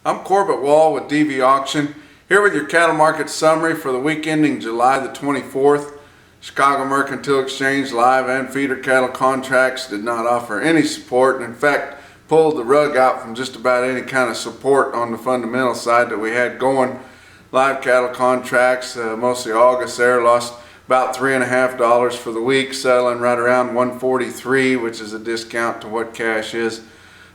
I'm Corbett Wall with DV Auction, here with your cattle market summary for the week ending July the 24th. Chicago Mercantile Exchange live and feeder cattle contracts did not offer any support, and in fact pulled the rug out from just about any kind of support on the fundamental side that we had going. Live cattle contracts, mostly August there, lost about $3.50 for the week, settling right around $143, which is a discount to what cash is.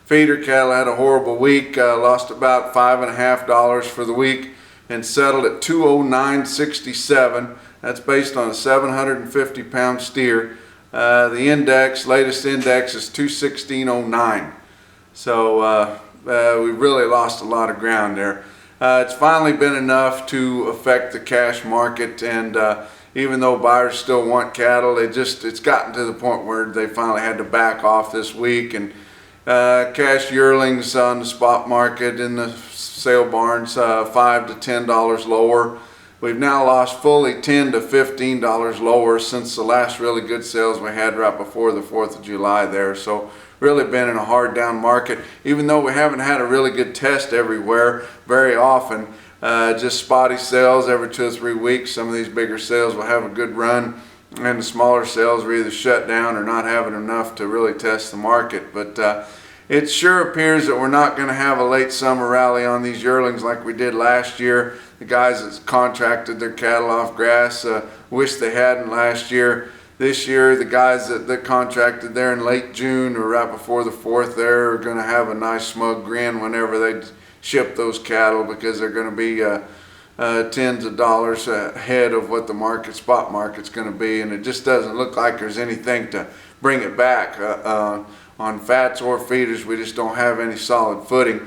Feeder cattle had a horrible week, lost about $5.50 for the week and settled at $209.67. That's based on a 750 pound steer. The latest index is 216.09. So we really lost a lot of ground there. It's finally been enough to affect the cash market, and even though buyers still want cattle, it's gotten to the point where they finally had to back off this week, and cash yearlings on the spot market in the sale barns $5 to $10 lower. We've now lost fully $10 to $15 lower since the last really good sales we had right before the 4th of July there. So really been in a hard down market, even though we haven't had a really good test everywhere very often. Just spotty sales every 2 or 3 weeks. Some of these bigger sales will have a good run, and the smaller sales are either shut down or not having enough to really test the market. But it sure appears that we're not going to have a late summer rally on these yearlings like we did last year. The guys that contracted their cattle off grass wish they hadn't last year. This year, the guys that contracted there in late June or right before the 4th there are going to have a nice smug grin whenever they ship those cattle, because they're going to be tens of dollars ahead of what the spot market's going to be, and it just doesn't look like there's anything to bring it back. On fats or feeders, we just don't have any solid footing.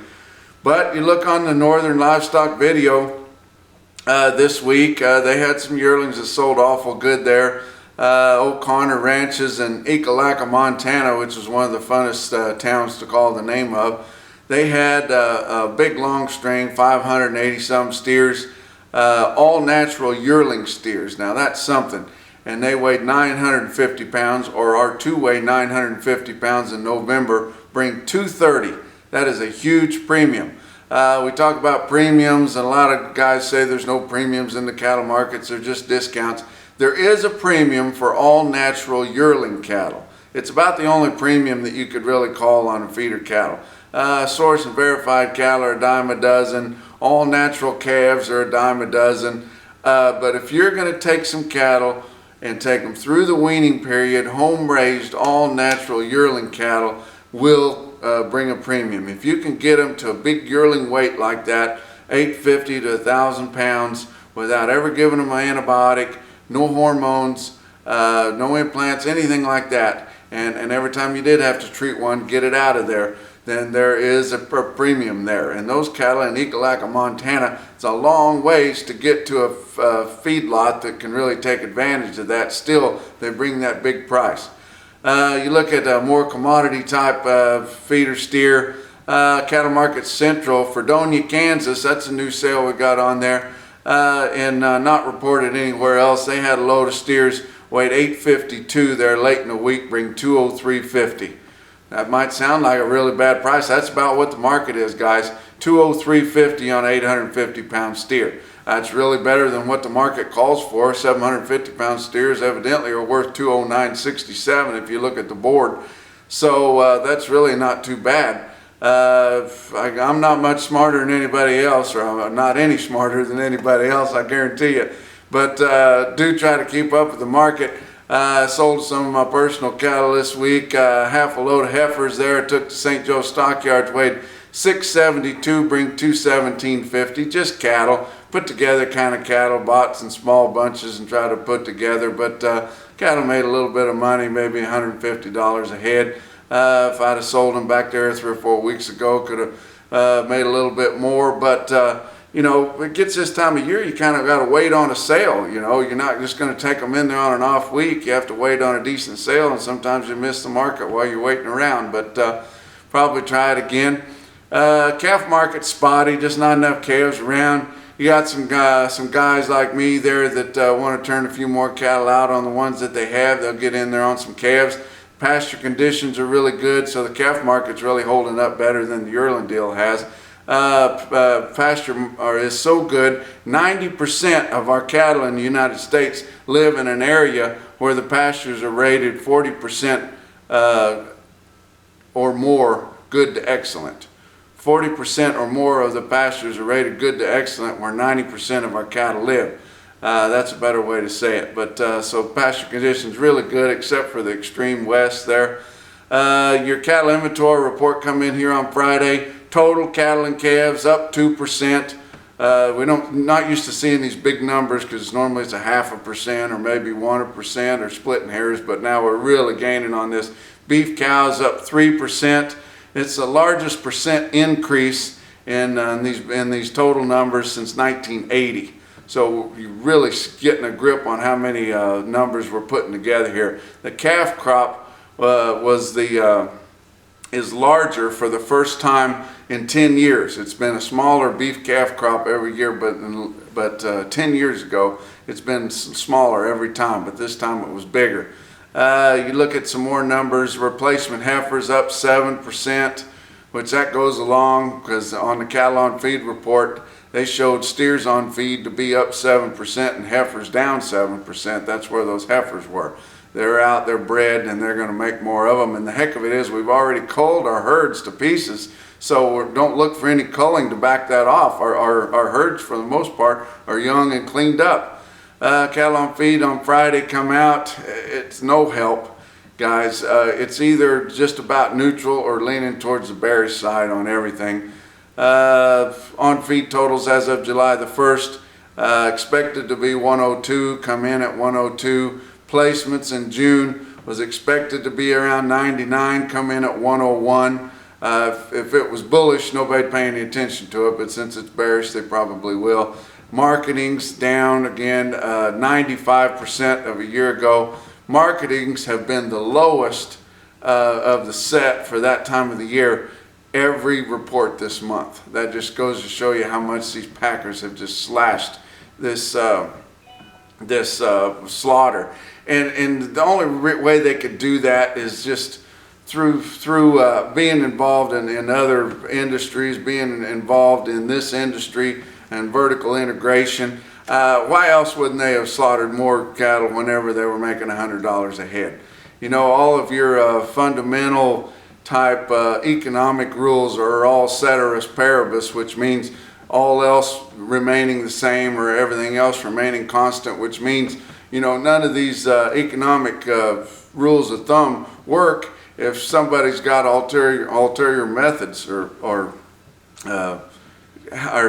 But you look on the Northern Livestock Video this week, they had some yearlings that sold awful good there. O'Connor Ranches in Ekalaka, Montana, which is one of the funnest towns to call the name of. They had a big long string, 580 some steers, all natural yearling steers. Now that's something. And they weighed 950 pounds, or our two weigh 950 pounds in November, bring 230. That is a huge premium. We talk about premiums, and a lot of guys say there's no premiums in the cattle markets, they're just discounts. There is a premium for all natural yearling cattle. It's about the only premium that you could really call on a feeder cattle. Source and verified cattle are a dime a dozen. All natural calves are a dime a dozen. But if you're going to take some cattle and take them through the weaning period, home raised, all natural yearling cattle will bring a premium. If you can get them to a big yearling weight like that, 850 to 1,000 pounds, without ever giving them an antibiotic, no hormones, no implants, anything like that, and every time you did have to treat one, get it out of there, then there is a premium there. And those cattle in Ekalaka, Montana, it's a long ways to get to a feedlot that can really take advantage of that. Still, they bring that big price. You look at a more commodity type feeder steer, Cattle Market Central, Fredonia, Kansas. That's a new sale we got on there, and not reported anywhere else. They had a load of steers, weighed 852 there late in the week, bring 203.50. That might sound like a really bad price. That's about what the market is, guys. 203.50 on 850 pound steer. That's really better than what the market calls for. 750 pound steers evidently are worth 209.67 if you look at the board. So that's really not too bad. I'm not much smarter than anybody else, or I'm not any smarter than anybody else, I guarantee you. But do try to keep up with the market. I sold some of my personal cattle this week, half a load of heifers there. I took to St. Joe Stockyards, weighed 672, bring 217.50, just cattle, put together kind of cattle, bought some small bunches and tried to put together, but cattle made a little bit of money, maybe $150 a head. If I'd have sold them back there 3 or 4 weeks ago, could have made a little bit more, but you know, it gets this time of year, you kind of got to wait on a sale. You know, you're not just going to take them in there on an off week. You have to wait on a decent sale, and sometimes you miss the market while you're waiting around. But probably try it again. Calf market spotty, just not enough calves around. You got some guys like me there that want to turn a few more cattle out on the ones that they have. They'll get in there on some calves. Pasture conditions are really good, so the calf market's really holding up better than the yearling deal has. pasture is so good. 90% of our cattle in the United States live in an area where the pastures are rated 40% or more good to excellent. 40% or more of the pastures are rated good to excellent where 90% of our cattle live. That's a better way to say it. But so pasture conditions really good except for the extreme west there. Your cattle inventory report come in here on Friday. Total cattle and calves up 2%. We're not used to seeing these big numbers because normally it's a 0.5% or maybe 1% or splitting hairs, but now we're really gaining on this. Beef cows up 3%. It's the largest percent increase in these total numbers since 1980. So you're really getting a grip on how many numbers we're putting together here. The calf crop is larger for the first time in 10 years. It's been a smaller beef calf crop every year, but 10 years ago it's been smaller every time, but this time it was bigger. You look at some more numbers. Replacement heifers up 7%, which that goes along because on the cattle on feed report they showed steers on feed to be up 7% and heifers down 7%. That's where those heifers were. They're out, they're bred, and they're going to make more of them. And the heck of it is we've already culled our herds to pieces, so don't look for any culling to back that off. Our herds, for the most part, are young and cleaned up. Cattle on feed on Friday come out. It's no help, guys. It's either just about neutral or leaning towards the bearish side on everything. On feed totals as of July the 1st, expected to be 102, come in at 102. Placements in June was expected to be around 99, come in at 101. If it was bullish, nobody'd pay any attention to it, but since it's bearish, they probably will. Marketing's down again, 95% of a year ago. Marketings have been the lowest of the set for that time of the year every report this month. That just goes to show you how much these packers have just slashed this slaughter. And the only way they could do that is just through being involved in other industries, being involved in this industry and vertical integration. Why else wouldn't they have slaughtered more cattle whenever they were making $100 a head? You know, all of your fundamental type economic rules are all ceteris paribus, which means all else remaining the same or everything else remaining constant, which means, you know, none of these economic rules of thumb work if somebody's got ulterior methods or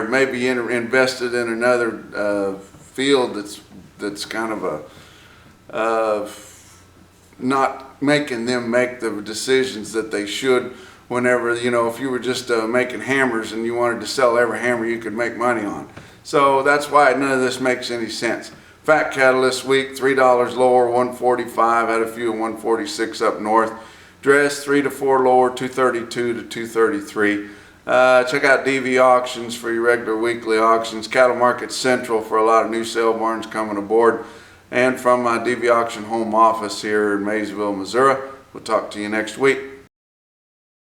maybe invested in another field that's kind of not making them make the decisions that they should. Whenever, you know, if you were just making hammers and you wanted to sell every hammer you could make money on. So that's why none of this makes any sense. Fat cattle this week, $3 lower, 145. Had a few 146 up north. Dress 3 to 4 lower, 232 to 233. Check out DV Auctions for your regular weekly auctions. Cattle Market Central for a lot of new sale barns coming aboard. And from my DV Auction home office here in Maysville, Missouri. We'll talk to you next week.